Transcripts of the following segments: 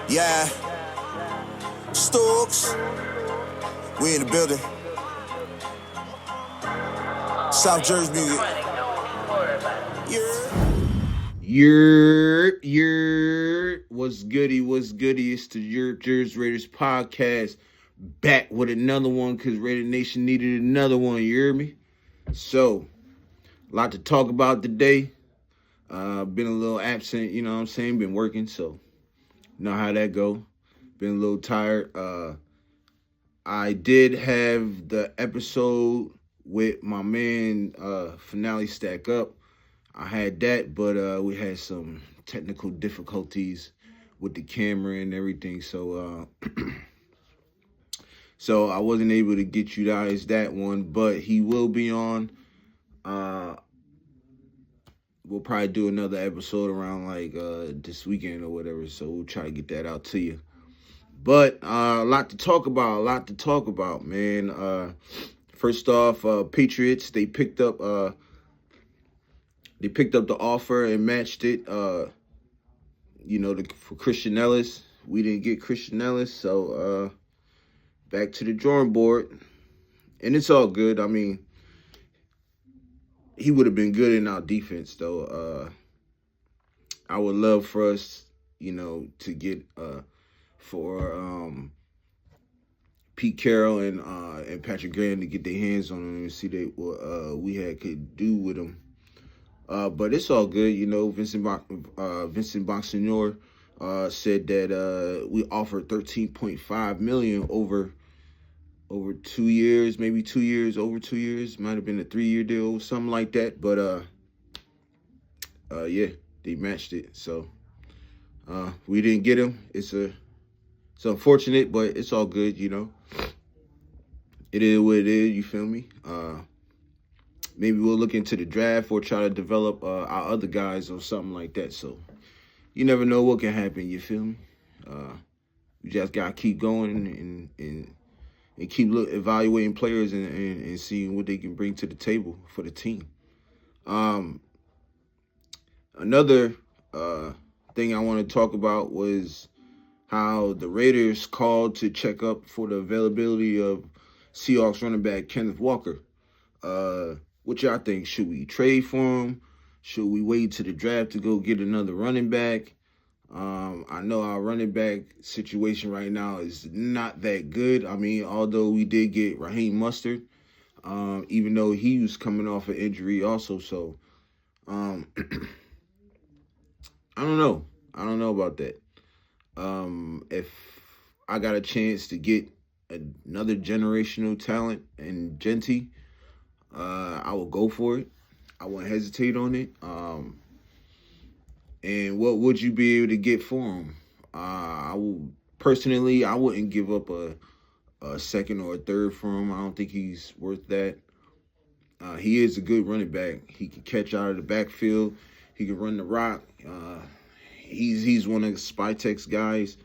Yeah. Stokes. We in the building. TheYurpJerz music. What's goody? It's the TheYurpJerz Raiders podcast. Back with another one because Raider Nation needed another one, you hear me? So, a lot to talk about today. Been a little absent, you know what I'm saying? Been working, so know how that go. Been a little tired. I did have the episode with my man Finale Stack Up. I had that, but we had some technical difficulties with the camera and everything, so so I wasn't able to get you guys that one, but he will be on. We'll probably do another episode around like this weekend or whatever, so we'll try to get that out to you. But a lot to talk about, man. First off, Patriots, they picked up the offer and matched it, for Christian Ellis. We didn't get Christian Ellis, so back to the drawing board. And it's all good. I mean, he would have been good in our defense, though. I would love for us, to get for Pete Carroll and Patrick Graham to get their hands on him and see what we could do with him. But it's all good, Vincent Bonsignor said that we offered $13.5 million over 2 years, maybe 2 years, over 2 years. Might have been a 3-year deal, something like that. But yeah, they matched it. So we didn't get him. It's unfortunate, but it's all good, It is what it is, you feel me? Maybe we'll look into the draft or try to develop our other guys or something like that. So you never know what can happen, you feel me? You just gotta keep going and keep evaluating players and seeing what they can bring to the table for the team. Another thing I want to talk about was how the Raiders called to check up for the availability of Seahawks running back Kenneth Walker. What y'all think? Should we trade for him? Should we wait to the draft to go get another running back? I know our running back situation right now is not that good. I mean, although we did get Raheem Mostert, even though he was coming off an injury also. So, I don't know. I don't know about that. If I got a chance to get another generational talent in Genty, I will go for it. I won't hesitate on it. And what would you be able to get for him? I wouldn't give up a second or a third for him. I don't think he's worth that. He is a good running back. He can catch out of the backfield. He can run the rock. He's one of the Spytex guys.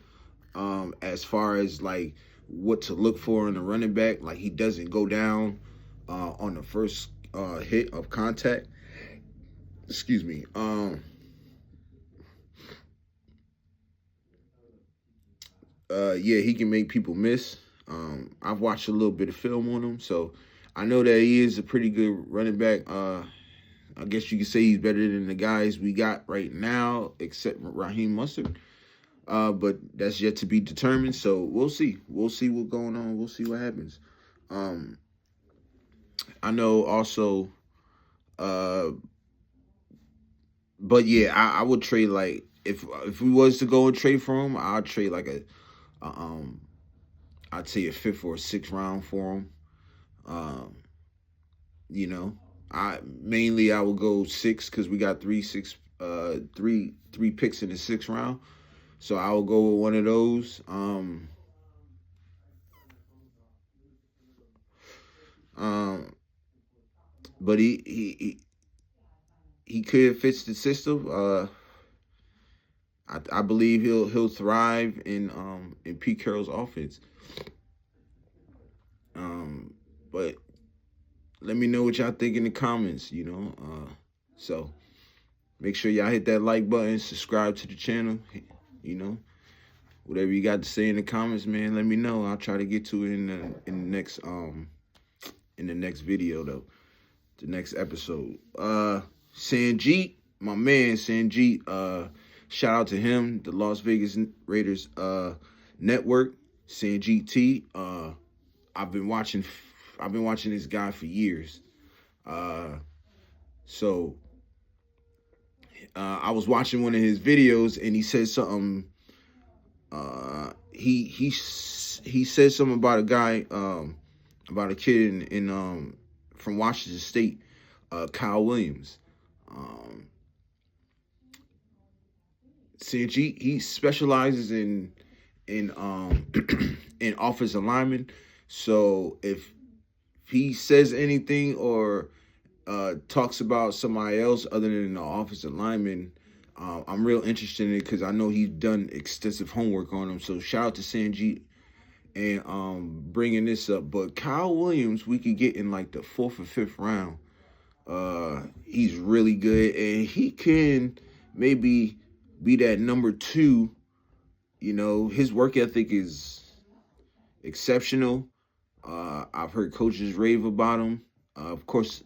As far as like what to look for in a running back, like he doesn't go down on the first hit of contact. Excuse me. Yeah, he can make people miss. I've watched a little bit of film on him, so I know that he is a pretty good running back. I guess you could say he's better than the guys we got right now, except Raheem Mostert. But that's yet to be determined, so we'll see. We'll see what's going on. We'll see what happens. I know also, but yeah, I would trade like if we was to go and trade for him, I'd trade like I'd say a 5th or a 6th round for him. I would go 6 because we got three picks in the 6th round. So I will go with one of those. But he could fit the system. I believe he'll thrive in Pete Carroll's offense. But let me know what y'all think in the comments. So Make sure y'all hit that like button, subscribe to the channel. You know, whatever you got to say in the comments, man, let me know. I'll try to get to it in the next video though, the next episode. Sanjeet, my man Sanjeet, shout out to him, the Las Vegas Raiders network, Sanjeet T. I've been watching this guy for years. So I was watching one of his videos and he said something. He said something about a guy, about a kid in from Washington State, Kyle Williams. Sanjeet, he specializes in in offensive lineman. So if he says anything or talks about somebody else other than the offensive lineman, I'm real interested in it because I know he's done extensive homework on him. So shout out to Sanjeet and bringing this up. But Kyle Williams, we could get in like the 4th or 5th round. He's really good, and he can maybe be that number 2. You know, his work ethic is exceptional. I've heard coaches rave about him. Of course,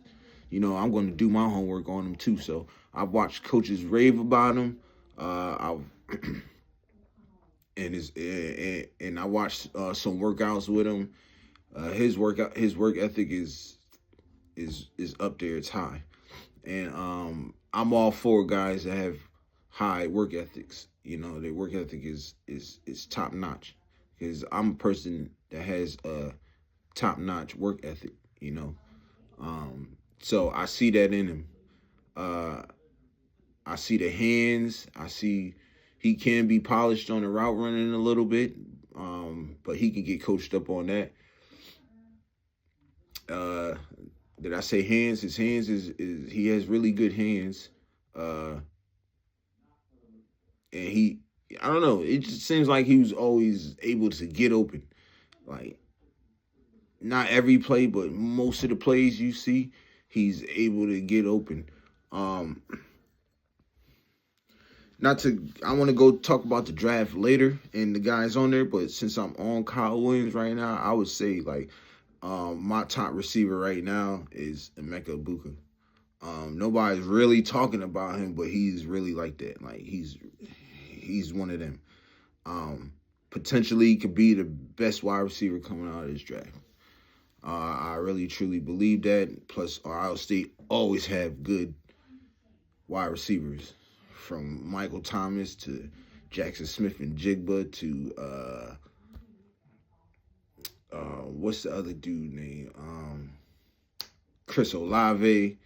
you know, I'm going to do my homework on him too. So I've watched coaches rave about him. I've and I watched some workouts with him. His work ethic is up there. It's high, and I'm all for guys that have high work ethics. You know, their work ethic is top notch. Because I'm a person that has a top notch work ethic. You know, so I see that in him. I see the hands. I see he can be polished on the route running a little bit, but he can get coached up on that. Did I say hands? His hands is he has really good hands, and I don't know. It just seems like he was always able to get open. Like, not every play, but most of the plays you see, he's able to get open. I want to go talk about the draft later and the guys on there, but since I'm on Kyle Williams right now, I would say like my top receiver right now is Emeka Ibuka. Nobody's really talking about him, but he's really like that. Like he's one of them. Potentially could be the best wide receiver coming out of this draft. I really truly believe that. Plus, Ohio State always have good wide receivers, from Michael Thomas to Jackson Smith and Jigba to what's the other dude name? Chris Olave,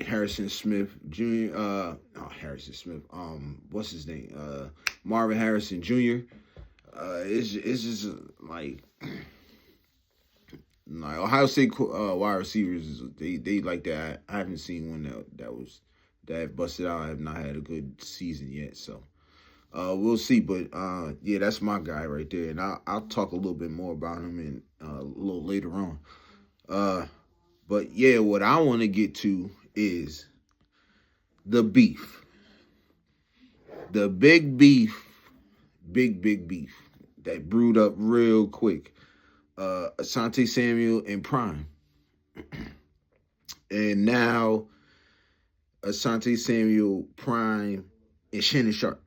Harrison Smith Jr. Harrison Smith. What's his name? Marvin Harrison Jr. It's just like Ohio State wide receivers. They like that. I haven't seen one that busted out. I have not had a good season yet. So we'll see. But yeah, that's my guy right there, and I'll talk a little bit more about him in a little later on. But yeah, what I want to get to is the beef, the big beef, big beef that brewed up real quick. Asante Samuel in Prime, and now Asante Samuel Prime and Shannon Sharp.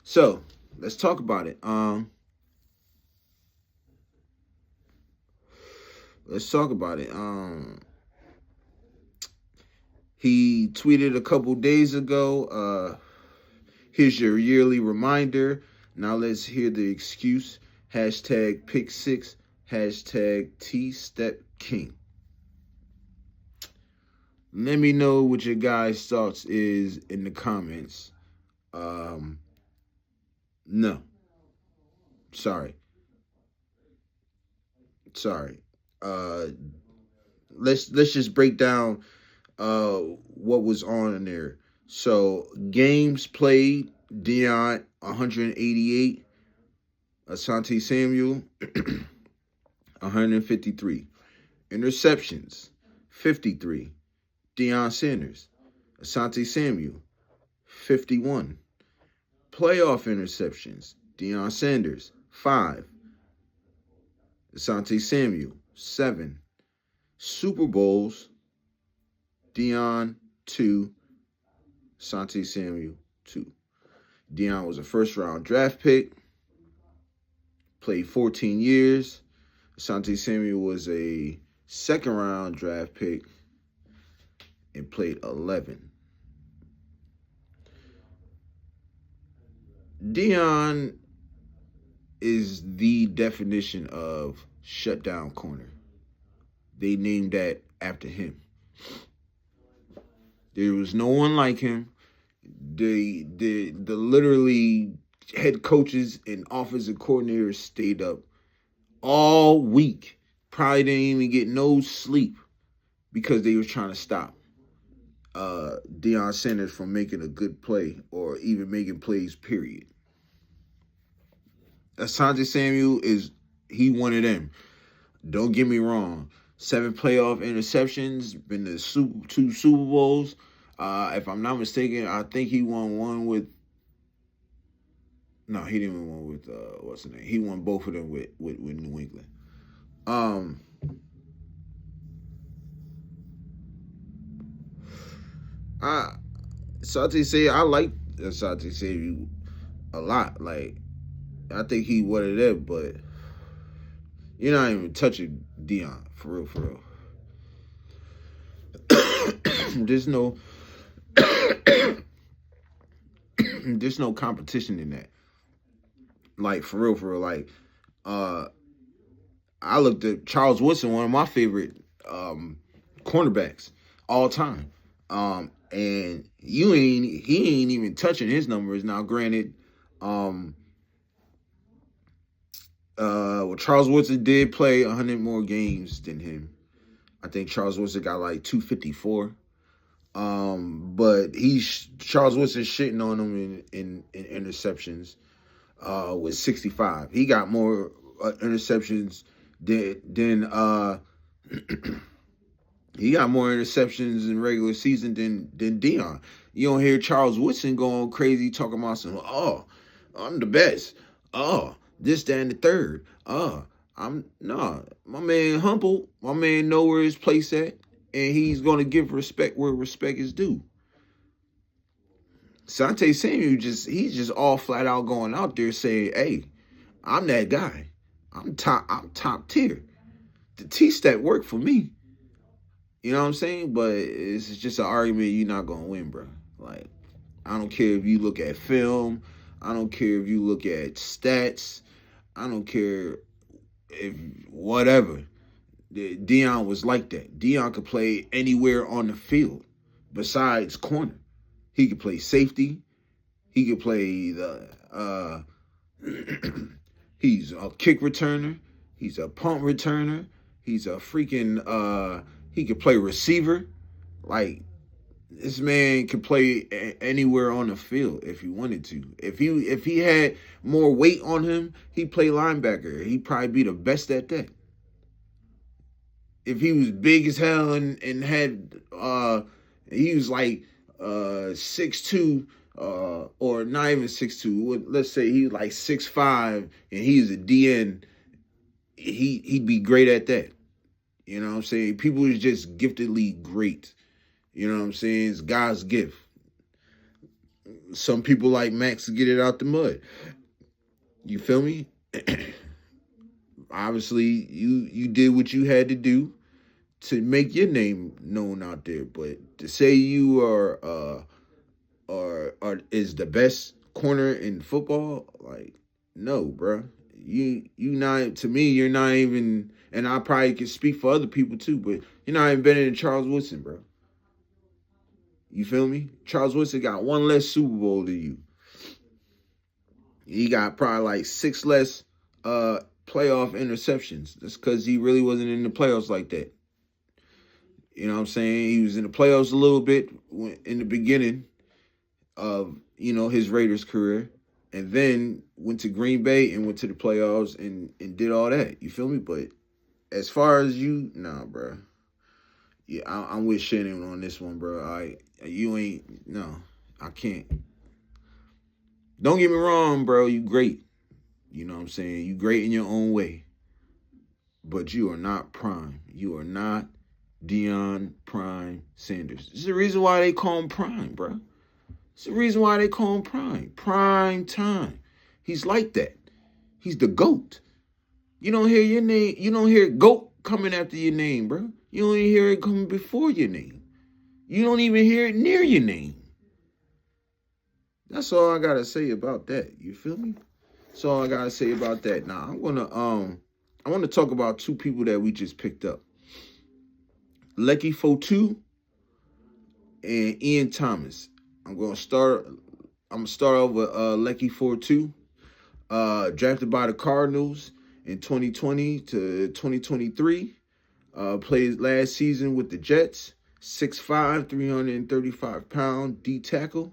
So let's talk about it. Let's talk about it. He tweeted a couple days ago, here's your yearly reminder. Now let's hear the excuse. Hashtag pick 6. Hashtag T-Step King. Let me know what your guys' thoughts is in the comments. No. Sorry. Let's just break down what was on in there. So games played, Deion 188, Asante Samuel 153, interceptions 53, Deion Sanders. Asante Samuel, 51. Playoff interceptions, Deion Sanders, 5. Asante Samuel, 7. Super Bowls, Deion, 2. Asante Samuel, 2. Deion was a first round draft pick, played 14 years. Asante Samuel was a second round draft pick and played 11. Deion is the definition of shutdown corner. They named that after him. There was no one like him. The literally head coaches and offensive coordinators stayed up all week. Probably didn't even get no sleep because they was trying to stop Deion Sanders from making a good play or even making plays, period. Asante Samuel he one of them. Don't get me wrong. 7 playoff interceptions, been to 2 Super Bowls. If I'm not mistaken, I think he won one with. No, he didn't win one with what's the name? He won both of them with New England. I like Asante Samuel a lot. Like, I think he one of them, but you're not even touching Deion for real, for real. There's no there's no competition in that. Like, for real, for real. Like, I looked at Charles Woodson, one of my favorite cornerbacks all time. And he ain't even touching his numbers. Now, granted, Charles Woodson did play 100 more games than him. I think Charles Woodson got like 254. But Charles Woodson shitting on him in interceptions with 65. He got more interceptions than he got more interceptions in regular season than Deion. You don't hear Charles Woodson going crazy talking about some, I'm the best. This, that, and the third. My man humble. My man know where his place at, and he's gonna give respect where respect is due. Asante Samuel he's just all flat out going out there saying, "Hey, I'm that guy. I'm top tier. The T-step worked for me." You know what I'm saying? But it's just an argument you're not gonna win, bro. Like, I don't care if you look at film. I don't care if you look at stats. I don't care if whatever. Deion was like that. Deion could play anywhere on the field besides corner. He could play safety. He could play the. He's a kick returner. He's a punt returner. He's a freaking. He could play receiver. Like, this man could play anywhere on the field if he wanted to. If he had more weight on him, he'd play linebacker. He'd probably be the best at that. If he was big as hell and had he was like 6'2", or not even 6'2", let's say he was like 6'5", and he's a DN, he'd be great at that. You know what I'm saying? People is just giftedly great. You know what I'm saying? It's God's gift. Some people like Max to get it out the mud. You feel me? Obviously, you did what you had to do to make your name known out there. But to say you are is the best corner in football, like, no, bro. You not, to me, you're not even, and I probably can speak for other people too, but you're not even better than Charles Woodson, bro. You feel me? Charles Woodson got 1 less Super Bowl than you. He got probably like 6 less playoff interceptions. That's because he really wasn't in the playoffs like that. You know what I'm saying? He was in the playoffs a little bit in the beginning of, his Raiders career, and then went to Green Bay and went to the playoffs and did all that. You feel me? But as far as nah, bro. Yeah, I'm with Shannon on this one, bro. You ain't no, I can't. Don't get me wrong, bro. You great. You know what I'm saying? You great in your own way, but you are not prime. You are not Deion Prime Sanders. This is the reason why they call him Prime, bro. It's the reason why they call him Prime. Prime time. He's like that. He's the GOAT. You don't hear your name. You don't hear GOAT coming after your name, bro. You don't even hear it coming before your name. You don't even hear it near your name. That's all I gotta say about that. You feel me? That's all I gotta say about that. Now I want to talk about two people that we just picked up. Lecky Fotu and Ian Thomas. I'm gonna start off with Lecky Fotu. Drafted by the Cardinals in 2020 to 2023. Played last season with the Jets. 6'5", 335-pound D tackle.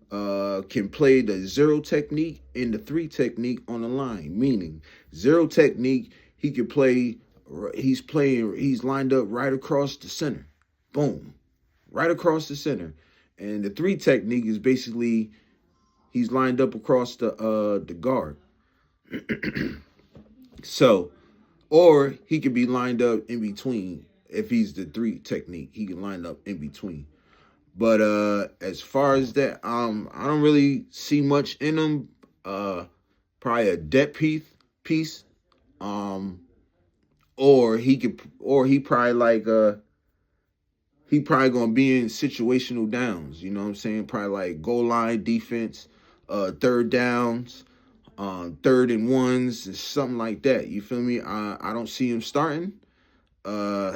Can play the zero technique and the three technique on the line. Meaning zero technique, he can play. He's lined up right across the center. Boom, right across the center. And the three technique is basically he's lined up across the guard. So, or he could be lined up in between. If he's the three technique, he can line up in between. But as far as that, I don't really see much in him. Probably a depth piece. Um, or he probably he probably gonna be in situational downs. You know what I'm saying? Probably like goal line defense, third downs, third and ones, something like that. You feel me? I don't see him starting.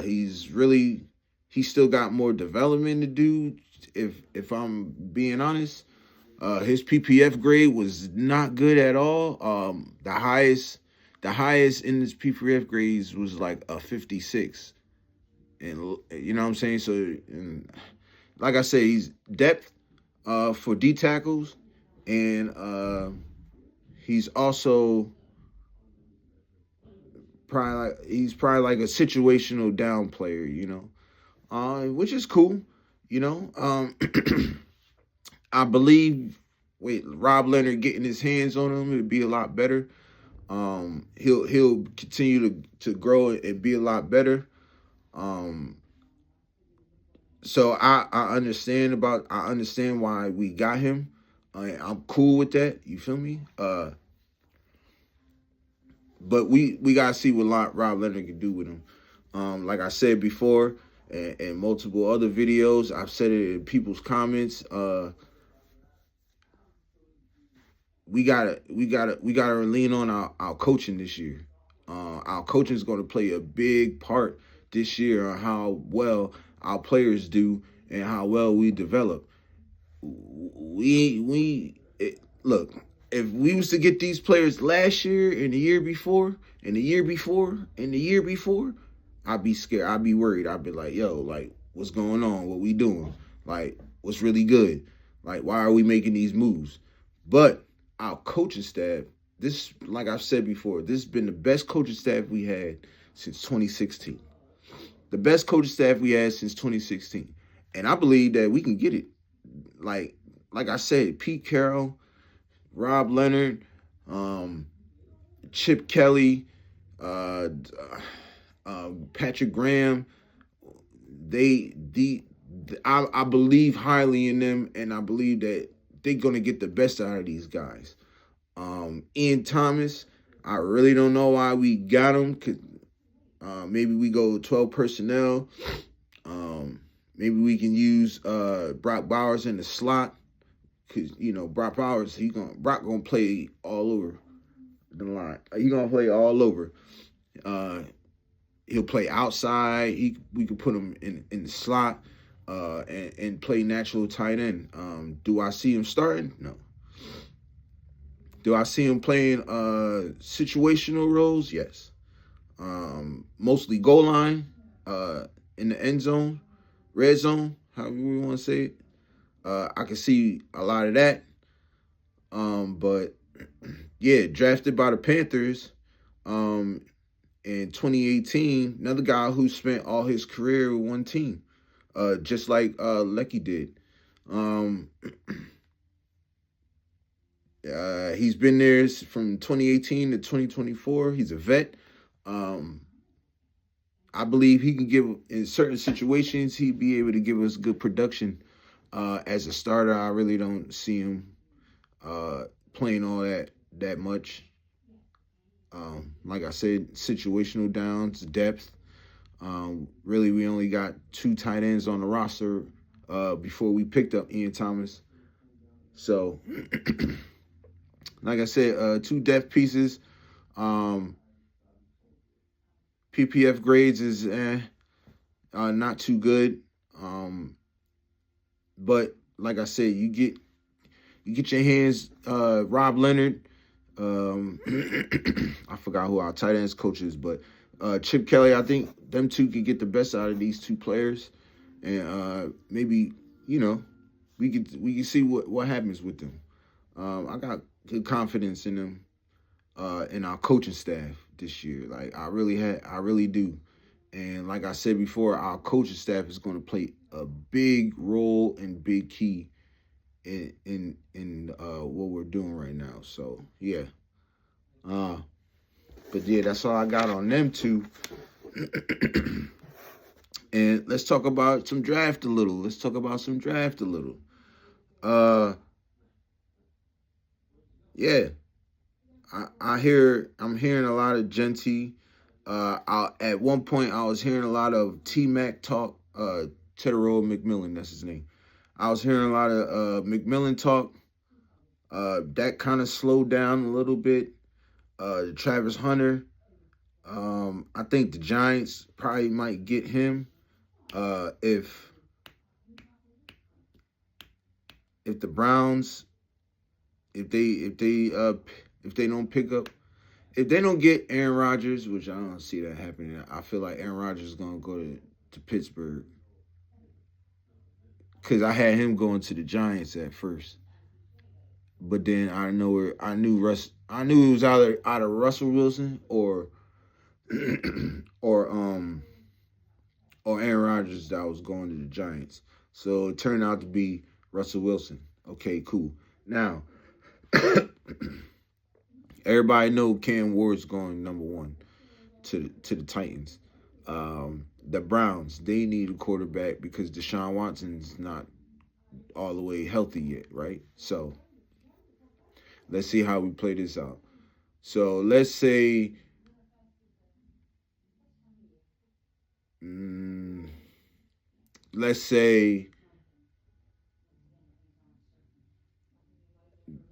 He's still got more development to do. If I'm being honest, his PPF grade was not good at all. The highest in his PPF grades was like a 56, and you know what I'm saying. So, and like I said, he's depth for D tackles, and he's also he's probably like a situational down player, which is cool, you know. I believe with Rob Leonard getting his hands on him, it'd be a lot better. He'll continue to grow and be a lot better. Um, so I understand why we got him. I'm cool with that. You feel me? But we gotta see what Rob Leonard can do with him. Like I said before, and multiple other videos, I've said it in people's comments. We gotta lean on our coaching this year. Our coaching is going to play a big part this year on how well our players do and how well we develop. Look, if we was to get these players last year and the year before and the year before and the year before, I'd be scared. I'd be worried. I'd be like, yo, like, what's going on? What we doing? Like, what's really good? Like, why are we making these moves? But our coaching staff, this, like I've said before, this has been the best coaching staff we had since 2016. The best coaching staff we had since 2016. And I believe that we can get it. Like I said, Pete Carroll, Rob Leonard, Chip Kelly, Patrick Graham. I believe highly in them, and I believe that they're gonna get the best out of these guys. Ian Thomas, I really don't know why we got him. Maybe we go 12 personnel. Maybe we can use Brock Bowers in the slot. Cause Brock Bowers, Brock gonna play all over the line. He gonna play all over. He'll play outside. We could put him in the slot and play natural tight end. Do I see him starting? No. Do I see him playing situational roles? Yes. Mostly goal line, in the end zone, red zone, however we want to say it. I can see a lot of that. But yeah, drafted by the Panthers, and in 2018, another guy who spent all his career with one team, just like Lecky did. Um, he's been there from 2018 to 2024. He's a vet. Um, I believe he can give, in certain situations, he'd be able to give us good production. As a starter, I really don't see him playing all that much. Like I said, situational downs, depth. Really, we only got 2 tight ends on the roster before we picked up Ian Thomas. So, like I said, 2 depth pieces. PPF grades is not too good. But like I said, you get your hands Rob Leonard. I forgot who our tight ends coach is, but Chip Kelly. I think them two can get the best out of these 2 players, and maybe we can see what happens with them. I got good confidence in them, in our coaching staff this year. Like I really do. And like I said before, our coaching staff is going to play a big role and big key in what we're doing right now. So yeah. But yeah, that's all I got on them 2. And let's talk about some draft a little. Yeah. I'm hearing a lot of Genty. At one point I was hearing a lot of T-Mac talk, Tedero McMillan, that's his name. I was hearing a lot of McMillan talk. That kind of slowed down a little bit. Travis Hunter. I think the Giants probably might get him if the Browns, if they don't pick up, if they don't get Aaron Rodgers, which I don't see that happening. I feel like Aaron Rodgers is gonna go to Pittsburgh, because I had him going to the Giants at first, but then I knew it was either Russell Wilson or or Aaron Rodgers that was going to the Giants. So it turned out to be Russell Wilson. Okay, cool. Now, everybody know Cam Ward's going number 1 to the Titans. The Browns, they need a quarterback because Deshaun Watson's not all the way healthy yet, right? So let's see how we play this out. So let's say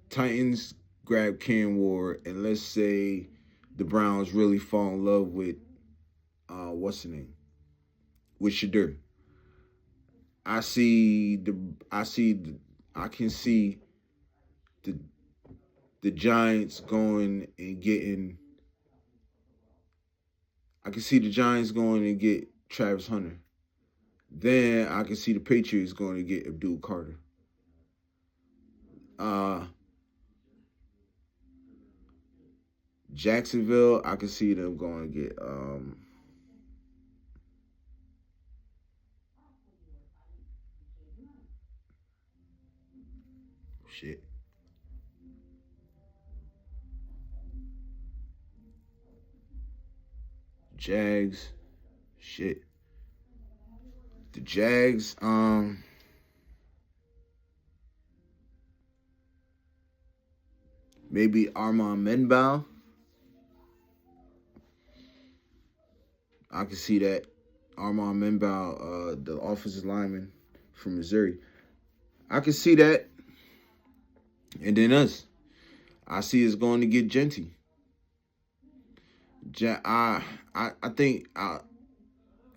Titans grab Cam Ward, and let's say the Browns really fall in love with what's the name? With Shadur. I can see the Giants going and getting. I can see the Giants going and get Travis Hunter. Then I can see the Patriots going to get Abdul Carter. Jacksonville, I can see them going to get shit. Jags, shit. The Jags, maybe Armand Menbal. I can see that. Armand Menbal, the offensive lineman from Missouri. I can see that. And then us. I see us going to get Genty. I think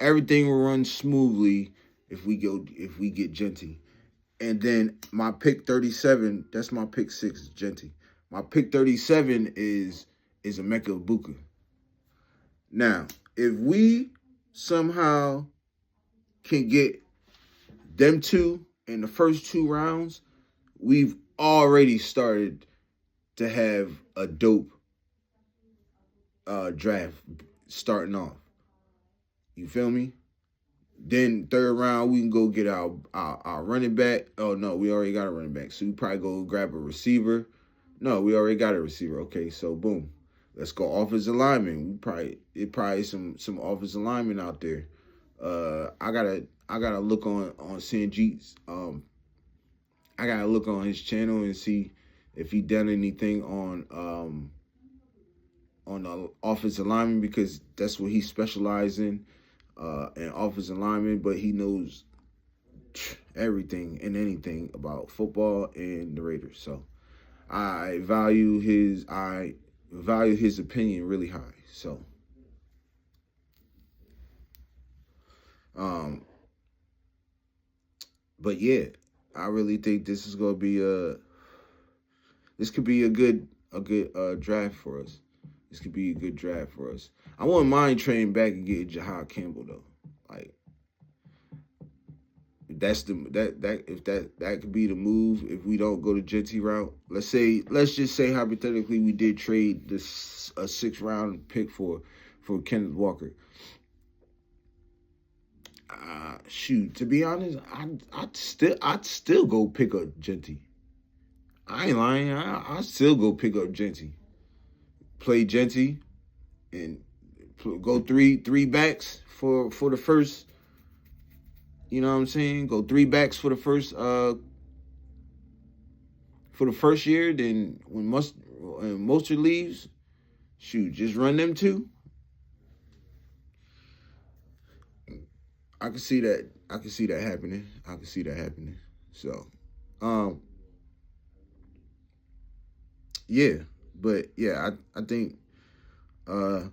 everything will run smoothly if we get Genty. And then my pick 37, that's my pick 6, Genty. My pick 37 is Emeka Ibuka. Now, if we somehow can get them 2 in the first 2 rounds, we've already started to have a dope draft starting off. You feel me? Then third round, we can go get our running back. Oh no, we already got a running back. So we probably go grab a receiver. No, we already got a receiver. Okay, so boom. Let's go offensive lineman. Probably some offensive linemen out there. I gotta look on Sanjeet's I gotta look on his channel and see if he done anything on the offensive lineman, because that's what he specializes in offensive lineman. But he knows everything and anything about football and the Raiders. So I value his opinion really high. So um but yeah, I really think this is gonna be this could be a good draft for us. This could be a good draft for us. I wouldn't mind trading back and getting Jahad Campbell though. Like that's the that if that could be the move if we don't go the Jetty route. Let's just say hypothetically we did trade this a 6th round pick for Kenneth Walker. Shoot, to be honest, I'd still go pick up Genty. I ain't lying. I still go pick up Genty. Play Genty and go three backs for the first. You know what I'm saying? Go 3 backs for the first year. Then when Mostert leaves, shoot, just run them 2. I can see that. I can see that happening. I can see that happening. So, um, yeah, but yeah, I think, uh,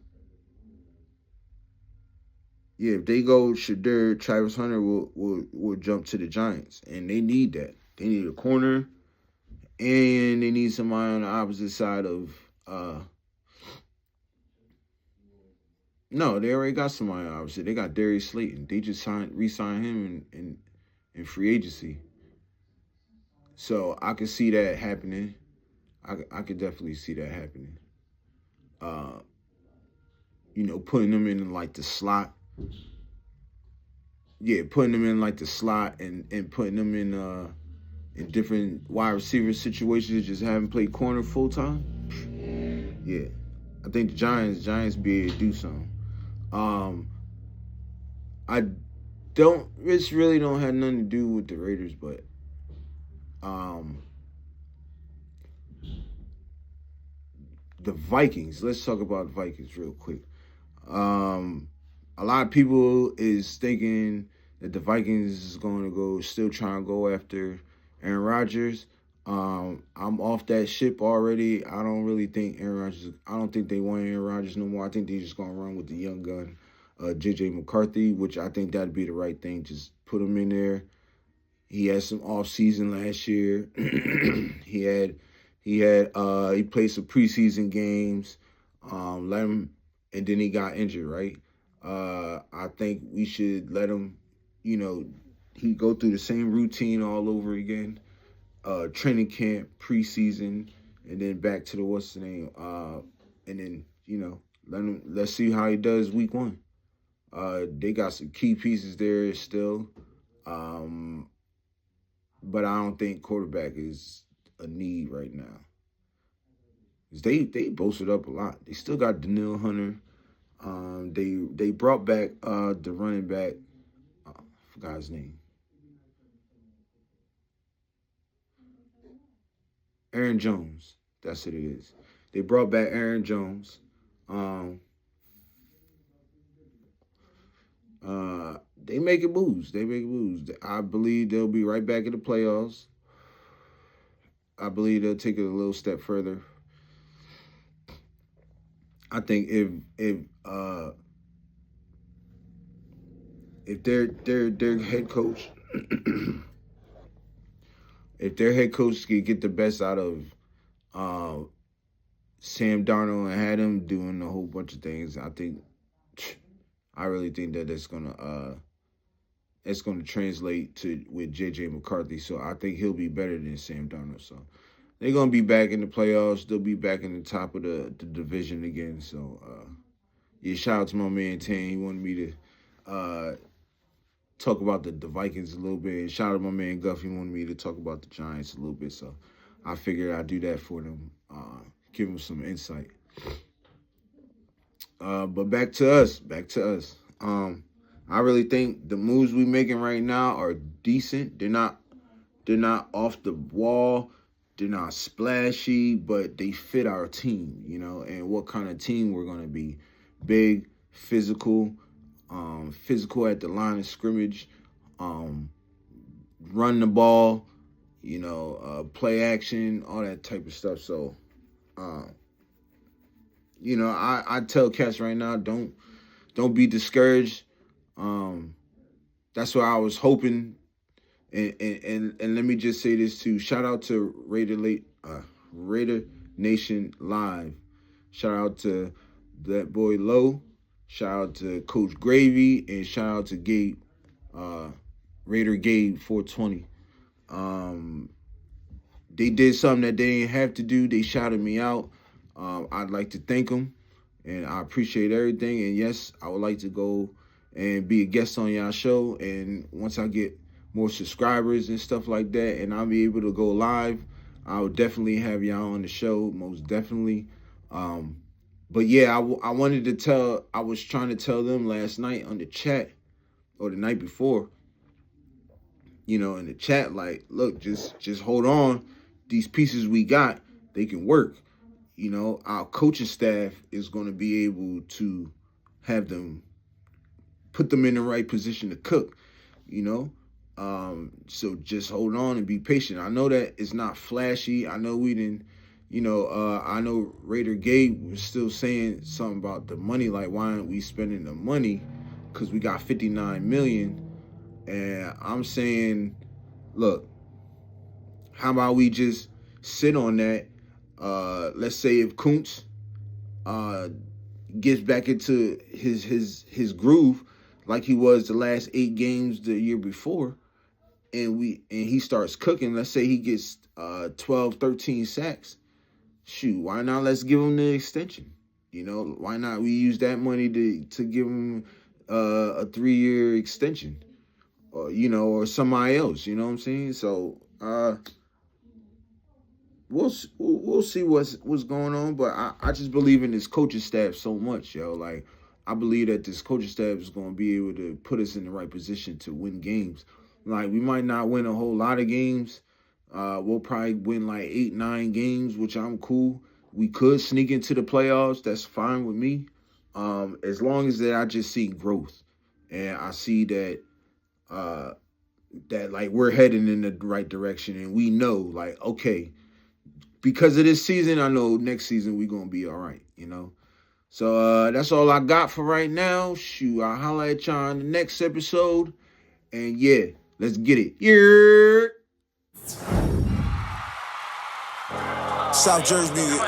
yeah, if they go Shadur, Travis Hunter will jump to the Giants, and they need that. They need a corner, and they need somebody on the opposite side of. No, they already got somebody. Obviously, they got Darius Slayton. They just re-signed him in free agency. So I could see that happening. I could definitely see that happening. Uh, putting them in like the slot. Yeah, putting them in like the slot and putting them in different wide receiver situations, just having played corner full time. Yeah, I think the Giants be able to do something. I don't. This really don't have nothing to do with the Raiders, but the Vikings. Let's talk about the Vikings real quick. A lot of people is thinking that the Vikings is going to go, still trying to go after Aaron Rodgers. I'm off that ship already. I don't really think Aaron Rodgers. I don't think they want Aaron Rodgers no more. I think they're just gonna run with the young gun, JJ McCarthy, which I think that'd be the right thing. Just put him in there. He had some off season last year. he played some preseason games. Let him, and then he got injured, right? I think we should let him, he go through the same routine all over again. Training camp, preseason, and then back to the what's the name, and then let's see how he does week 1. They got some key pieces there still, but I don't think quarterback is a need right now. They boasted up a lot. They still got Daniil Hunter. They brought back the running back. I forgot his name. Aaron Jones. That's what it is. They brought back Aaron Jones. They making moves. They making moves. I believe they'll be right back in the playoffs. I believe they'll take it a little step further. I think if their head coach if their head coach can get the best out of uh, Sam Darnold and had him doing a whole bunch of things, I really think that it's gonna translate to with JJ McCarthy. So I think he'll be better than Sam Darnold. So they're gonna be back in the playoffs. They'll be back in the top of the division again. So Yeah, shout out to my man Tan. He wanted me to talk about the Vikings a little bit. And shout out to my man Guff. He wanted me to talk about the Giants a little bit. So I figured I'd do that for them, give them some insight. But back to us. I really think the moves we making right now are decent. They're not off the wall. They're not splashy, but they fit our team, and what kind of team we're gonna be. Big, physical, physical at the line of scrimmage, run the ball, play action, all that type of stuff. So, I tell cats right now, don't be discouraged. That's what I was hoping. And let me just say this too. Shout out to Raider Nation Live. Shout out to that boy Low. Shout out to Coach Gravy, and shout out to Gabe, Raider Gabe 420. They did something that they didn't have to do. They shouted me out. I'd like to thank them, and I appreciate everything. And yes, I would like to go and be a guest on y'all show. And once I get more subscribers and stuff like that, and I'll be able to go live, I'll definitely have y'all on the show, most definitely. But yeah, I wanted to I was trying to tell them last night on the chat, or the night before, in the chat, like, look, just hold on. These pieces we got, they can work. Our coaching staff is going to be able to have them, put them in the right position to cook, So just hold on and be patient. I know that it's not flashy. I know we didn't, I know Raider Gabe was still saying something about the money, like, why aren't we spending the money? Because we got $59 million. And I'm saying, look, how about we just sit on that? Let's say if Kuntz gets back into his groove like he was the last 8 games the year before, and he starts cooking, let's say he gets 12, 13 sacks. Shoot, why not let's give him the extension? Why not we use that money to give him a 3-year extension? Or somebody else, you know what I'm saying? So we'll see what's going on, but I just believe in this coaching staff so much, yo. Like, I believe that this coaching staff is going to be able to put us in the right position to win games. Like, we might not win a whole lot of games. We'll probably win like 8, 9 games, which I'm cool. We could sneak into the playoffs. That's fine with me. As long as that I just see growth, and I see that that like we're heading in the right direction, and we know, like, okay, because of this season, I know next season we're gonna be all right, So that's all I got for right now. Shoot, I'll holler at y'all in the next episode. And yeah, let's get it. Yeah. South Jersey music.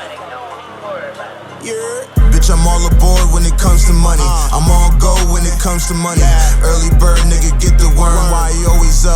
Yeah. Bitch, I'm all aboard when it comes to money. I'm on go when it comes to money. Early bird nigga, get the worm. Why he always up?